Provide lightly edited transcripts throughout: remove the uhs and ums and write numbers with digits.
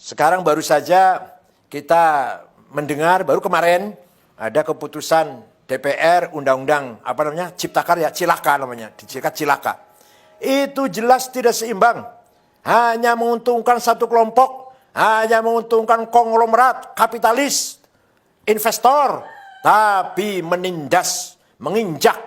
Sekarang baru saja kita mendengar, baru kemarin ada keputusan DPR Undang-Undang Cipta Karya, Cilaka namanya, disingkat Cilaka. Itu jelas tidak seimbang. Hanya menguntungkan satu kelompok, hanya menguntungkan konglomerat, kapitalis, investor, tapi menindas, menginjak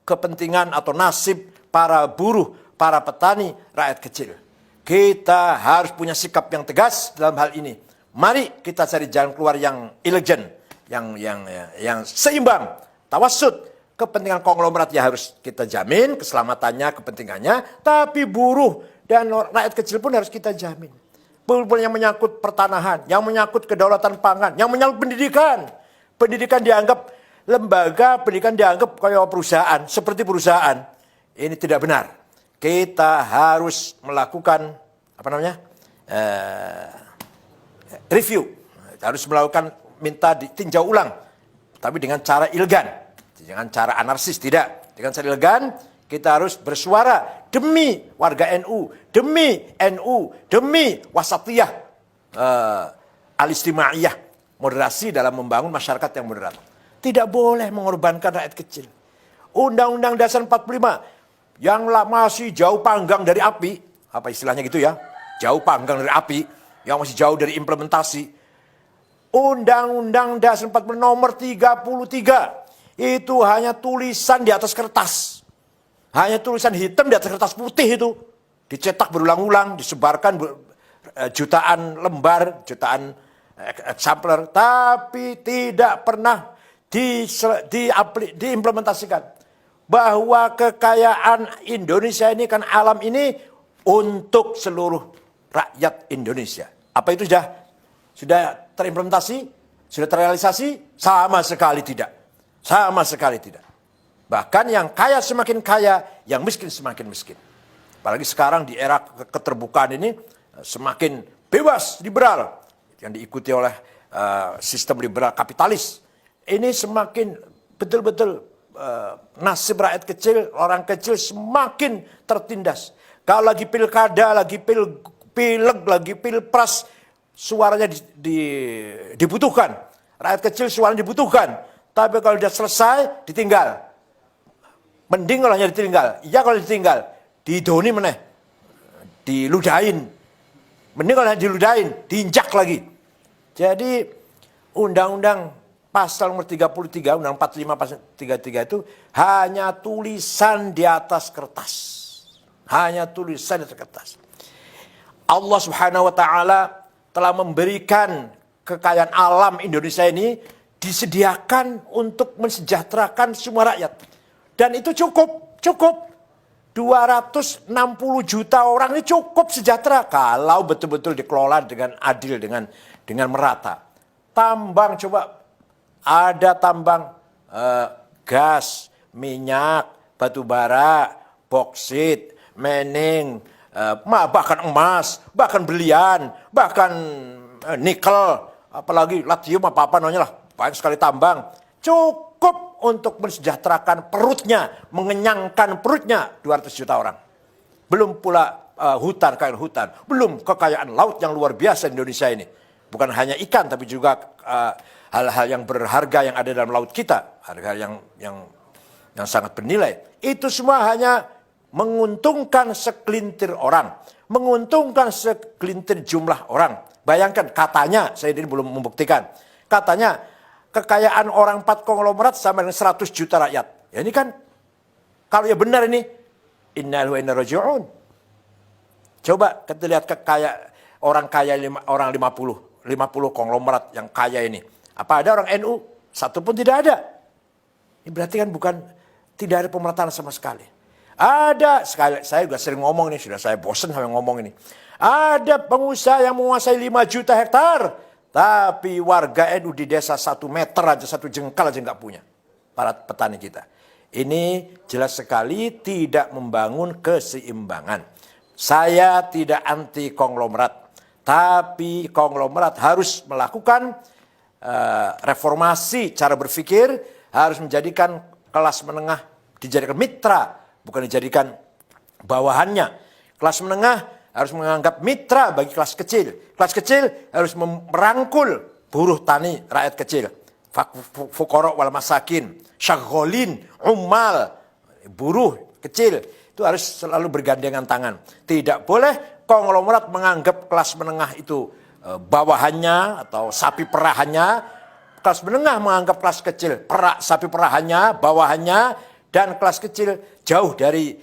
kepentingan atau nasib para buruh, para petani, rakyat kecil. Kita harus punya sikap yang tegas dalam hal ini. Mari kita cari jalan keluar yang elegan, yang seimbang, tawassut. Kepentingan konglomerat ya harus kita jamin, keselamatannya, kepentingannya, tapi buruh dan rakyat kecil pun harus kita jamin. Yang menyangkut pertanahan, yang menyangkut kedaulatan pangan, yang menyangkut pendidikan. Pendidikan dianggap lembaga, pendidikan dianggap kayak perusahaan, seperti perusahaan. Ini tidak benar. Kita harus melakukan review, harus melakukan minta ditinjau ulang, tapi dengan cara elegan. Jangan cara anarkis, tidak. Dengan cara elegan, kita harus bersuara demi warga NU, demi NU, demi wasatiyah, al-istimaiyah, moderasi dalam membangun masyarakat yang moderat. Tidak boleh mengorbankan rakyat kecil. Undang-Undang Dasar 45 yang masih jauh panggang dari api, apa istilahnya gitu ya, jauh panggang dari api, yang masih jauh dari implementasi. Undang-Undang Dasar 45 nomor 33 itu hanya tulisan di atas kertas. Hanya tulisan hitam di atas kertas putih itu. Dicetak berulang-ulang, disebarkan jutaan lembar, jutaan eksemplar. Tapi tidak pernah diimplementasikan. Bahwa kekayaan Indonesia ini kan alam ini untuk seluruh rakyat Indonesia. Apa itu sudah terimplementasi? Sudah terrealisasi? Sama sekali tidak. Sama sekali tidak. Bahkan yang kaya semakin kaya, yang miskin semakin miskin. Apalagi sekarang di era keterbukaan ini semakin bebas, liberal. Yang diikuti oleh sistem liberal kapitalis. Ini semakin betul-betul nasib rakyat kecil, orang kecil semakin tertindas. Kalau lagi pilkada, lagi pileg, lagi pilpres, suaranya dibutuhkan. Rakyat kecil suaranya dibutuhkan. Tapi kalau sudah selesai, ditinggal. Mending kalau hanya ditinggal. Iya kalau ditinggal, didoni meneh. Diludahin. Mending kalau hanya diludahin, diinjak lagi. Jadi, Undang-Undang Pasal nomor 33, Undang 45 Pasal 33 itu hanya tulisan di atas kertas. Hanya tulisan di atas kertas. Allah Subhanahu wa Ta'ala telah memberikan kekayaan alam Indonesia ini disediakan untuk mensejahterakan semua rakyat. Dan itu cukup. 260 juta orang ini cukup sejahtera kalau betul-betul dikelola dengan adil, dengan merata. Tambang, coba ada tambang gas, minyak, batu bara, boksit, mening, bahkan emas, bahkan berlian, bahkan nikel, apalagi lithium apa namanya lah. Banyak sekali tambang, cukup untuk mensejahterakan perutnya, mengenyangkan perutnya 200 juta orang. Belum pula kekayaan hutan, belum kekayaan laut yang luar biasa di Indonesia ini. Bukan hanya ikan, tapi juga hal-hal yang berharga yang ada dalam laut kita, harga yang sangat bernilai. Itu semua hanya menguntungkan segelintir orang, menguntungkan segelintir jumlah orang. Bayangkan, katanya, saya ini belum membuktikan, katanya kekayaan orang 4 konglomerat sama dengan 100 juta rakyat. Ya ini kan, kalau ya benar ini, innal wa inna raji'un. Coba kita lihat orang kaya orang 50 konglomerat yang kaya ini. Apa ada orang NU? Satu pun tidak ada. Ini berarti kan tidak ada pemerataan sama sekali. Ada, saya juga sering ngomong ini, sudah saya bosan sama ngomong ini. Ada pengusaha yang menguasai 5 juta hektar. Tapi warga NU di desa 1 meter aja, 1 jengkal aja nggak punya. Para petani kita. Ini jelas sekali tidak membangun keseimbangan. Saya tidak anti konglomerat. Tapi konglomerat harus melakukan reformasi cara berpikir. Harus menjadikan kelas menengah, dijadikan mitra. Bukan dijadikan bawahannya. Kelas menengah harus menganggap mitra bagi kelas kecil. Kelas kecil harus merangkul buruh tani, rakyat kecil. Fuqara wal masakin, syagholin, ummal, buruh kecil. Itu harus selalu bergandengan tangan. Tidak boleh konglomerat menganggap kelas menengah itu bawahannya atau sapi perahannya. Kelas menengah menganggap kelas kecil sapi perahannya, bawahannya, dan kelas kecil jauh dari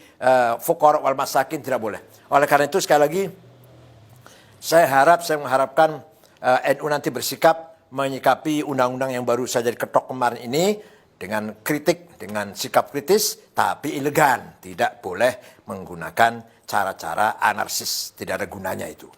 fuqara wal masakin, tidak boleh. Oleh karena itu sekali lagi saya mengharapkan NU nanti bersikap menyikapi undang-undang yang baru saja diketok kemarin ini dengan kritik, dengan sikap kritis, tapi elegan. Tidak boleh menggunakan cara-cara anarkis, tidak ada gunanya itu.